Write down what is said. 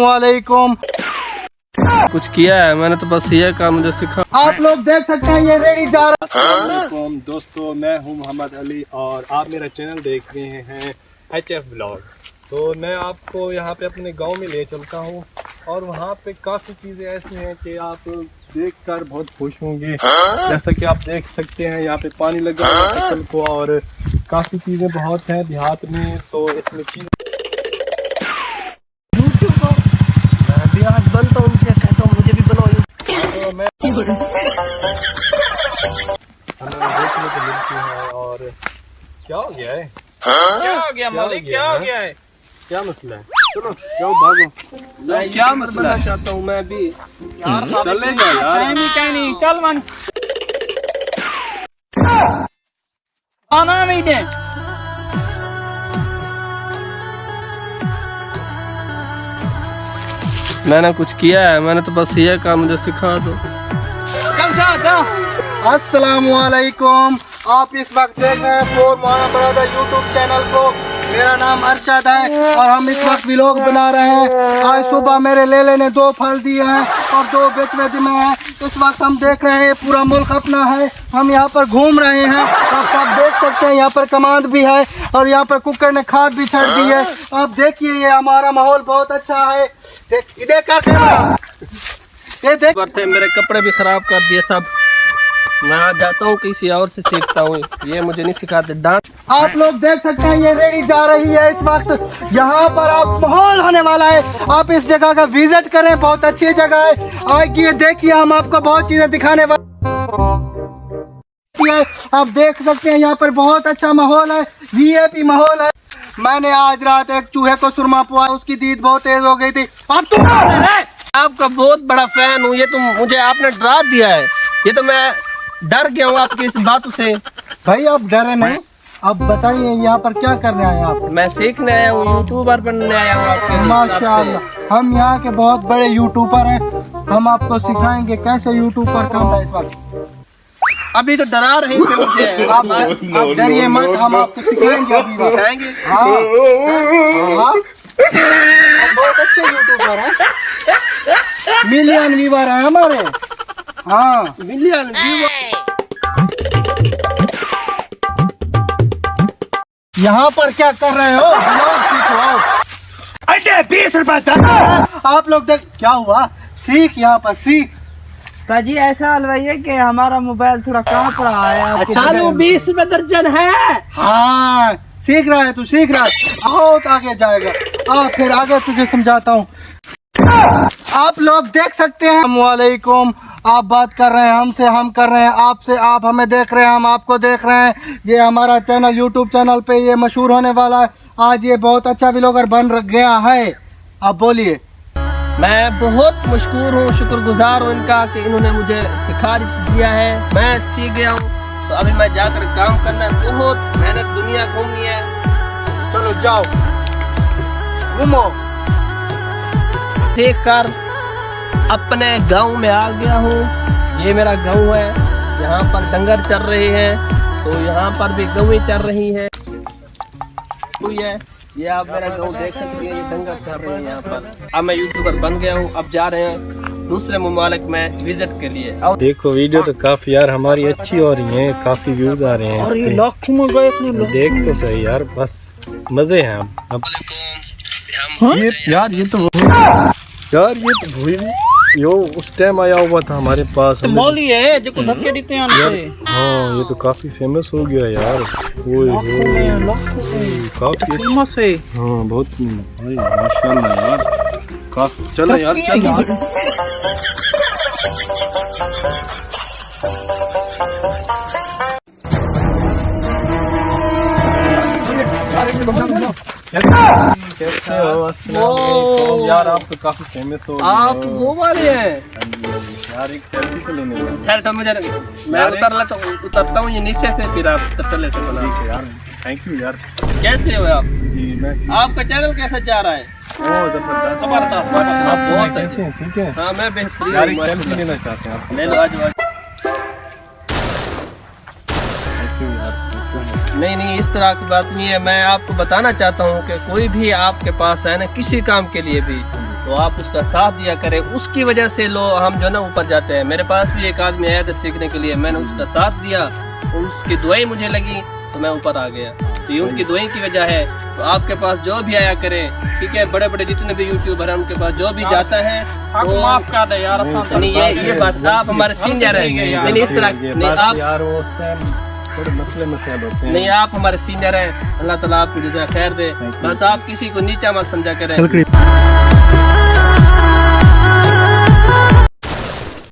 वालेकुम। कुछ किया है मैंने तो बस ये काम मुझे सिखा। आप लोग देख सकते हैं ये रेडी जा रहा अस्सलामुअलैकुम दोस्तों, मैं हूं मोहम्मद अली और आप मेरा चैनल देख रहे हैं HF ब्लॉग। तो मैं आपको यहाँ पे अपने गांव में ले चलता हूँ और वहाँ पे काफ़ी चीज़ें ऐसी हैं कि आप देखकर बहुत खुश होंगे। जैसा कि आप देख सकते हैं यहाँ पे पानी लगा हुआ है फसल को और काफ़ी चीज़ें बहुत हैं देहात में। तो इसमें चीज़ आज बनता हूँ उनसे कहता हूँ मुझे भी बनाओ। तो मैं हमें देखने को मिलती है। और क्या हो गया है? क्या हो गया मालिक, क्या हो गया है? क्या मसला है? चलो जाओ भागो। क्या मसला चाहता हूँ मैं भी यार, चलेगा यार। नहीं चल मन आना नहीं दे। मैंने कुछ किया है मैंने तो बस ये काम मुझे सिखा दो। चल जा। अस्सलामु अलैकुम। आप इस वक्त देख रहे हैं for Mohammad brother YouTube channel को। मेरा नाम अरशद है और हम इस वक्त व्लॉग बना रहे हैं। आज सुबह मेरे लेले ने 2 फल दिए हैं और 2 बेचवे दिए हैं। इस वक्त हम देख रहे हैं पूरा मुल्क अपना है, हम यहाँ पर घूम रहे हैं। आप सब देख सकते हैं यहाँ पर कमांड भी है और यहाँ पर कुकर ने खाद भी छड़ दी है। आप देखिए ये हमारा माहौल बहुत अच्छा है। ये देख मेरे कपड़े भी खराब कर दिए सब। मैं आज जाता हूँ किसी और से सीखता हूँ, ये मुझे नहीं सिखाते डांट। आप लोग देख सकते हैं ये रेडी जा रही है इस वक्त। यहाँ पर आप माहौल होने वाला है, आप इस जगह का विजिट करें, बहुत अच्छी जगह है। आइए देखिए हम आपको बहुत चीजें दिखाने वाले। आप देख सकते हैं यहाँ पर बहुत अच्छा माहौल है, VIP माहौल है। मैंने आज रात एक चूहे को सुरमा पुआ, उसकी दीद बहुत तेज हो गई थी। अब तुम आपका बहुत बड़ा फैन हूँ, ये तो मुझे आपने डरा दिया है। ये तो मैं डर गया हूँ आपकी इस बातों से। भाई आप डरे नहीं, अब बताइए यहाँ पर क्या करने आए आप? मैं सीखने आया हूँ, यूट्यूबर बनने आया हूँ आपके। माशाअल्लाह, हम यहाँ के बहुत बड़े यूट्यूबर हैं। हम आपको सिखाएंगे कैसे यूट्यूब पर काम है। इस वक्त अभी तो डरा रहे थे मुझे। आप डरिए मत, हम आपको सिखाएंगे अभी। सिखाएंगे? हाँ, हाँ। हम बहुत अच्छे यूट्यूबर हैं, मिलियन व्यूवर हैं हमारे। हाँ, मिलियन व्यूअर। यहाँ पर क्या कर रहे हो? व्लॉग सीखो। अरे 20 रुपए आप लोग देख। क्या हुआ? सीख, यहाँ पर सीख। ताजी ऐसा हलवाइए कि हमारा मोबाइल थोड़ा कहाँ पर आया। चालू 20 रुपए दर्जन है। हाँ, सीख रहा है तू, सीख रहा है। बहुत आगे जाएगा। फिर आगे तुझे समझाता हूँ। आप लोग देख सकते हैं। वालेकुम। आप बात कर रहे हैं हमसे, हम कर रहे हैं आपसे, आप हमें देख रहे हैं, हम आपको देख रहे हैं। ये हमारा चैनल यूट्यूब चैनल पे ये मशहूर होने वाला है। आज ये बहुत अच्छा व्लॉगर बन गया है। आप बोलिए। मैं बहुत मशहूर हूँ, शुक्रगुजार हूँ इनका कि इन्होंने मुझे सिखा दिया है। मैं सीख गया हूँ, तो अभी मैं जाकर काम करना है। बहुत मेहनत, दुनिया घूमनी है। चलो जाओ घूमो। देख कर अपने गांव में आ गया हूँ। ये मेरा गांव है, यहाँ पर डंगर चर रहे हैं, तो यहाँ पर भी गौएं चर रही हैं। ये आप मेरा गांव देख सकते हैं, ये डंगर चर रहे हैं यहाँ पर। अब मैं यूट्यूबर बन गया हूँ, अब जा रहे हैं दूसरे ममालिक में विजिट के लिए। देखो वीडियो तो काफी यार हमारी अच्छी हो रही है, काफी व्यूज आ रहे हैं। और ये लाखों में गए अपने। देख तो सही यार, बस मजे हैं अब। ये यार ये तो भूल यो उस टाइम आया हुआ था हमारे पास। मौली है जो धक्के देते हैं यार। हाँ, ये तो काफी फेमस हो गया यार। काफी फेमस है। हाँ बहुत माशाल्लाह यार। काफी चलो यार, चलो। कैसे हो? अस्सलाम वालेकुम यार, आप तो काफी फेमस हो गए। आप वो वाले हैं यार, एक सेल्फी तो लेने वाला। खैर तो मुझे मैं उतरता हूँ ये नीचे से, फिर आप तसल्ली से बना। ठीक है यार, थैंक यू यार। कैसे हो आप? जी मैं आपका चैनल कैसा जा रहा है? जबरदस्त। जबरदस्त। आप बहुत कैसे हैं? ठीक है हाँ, मैं बेहतरीन यार, हूँ। एक सेल्फी लेना चाहते हैं आप? ले लो, आज। थैंक यू यार। नहीं नहीं, इस तरह की बात नहीं है। मैं आपको बताना चाहता हूँ कि कोई भी आपके पास है ना, किसी काम के लिए भी तो आप उसका साथ दिया करें, उसकी वजह से हम जो ना ऊपर जाते हैं। मेरे पास भी एक आदमी आया था सीखने के लिए, मैंने उसका साथ दिया, उसकी दुआएं मुझे लगी तो मैं ऊपर आ गया। तो ये उनकी दुआएं की वजह है। तो आपके पास जो भी आया करे, ठीक है, बड़े बड़े जितने भी यूट्यूबर हैं उनके पास जो भी जाता है तो माफ कर दे यार। नहीं, ये बात आप हमारे सीनियर हैं, नहीं इस तरह नहीं, आप यार वो उस टाइम थोड़े मसले मसाइल होते हैं। नहीं, आप हमारे सीनियर हैं, अल्लाह ताला आपको जज़ा खैर दे। बस आप किसी को नीचा मत समझा करें।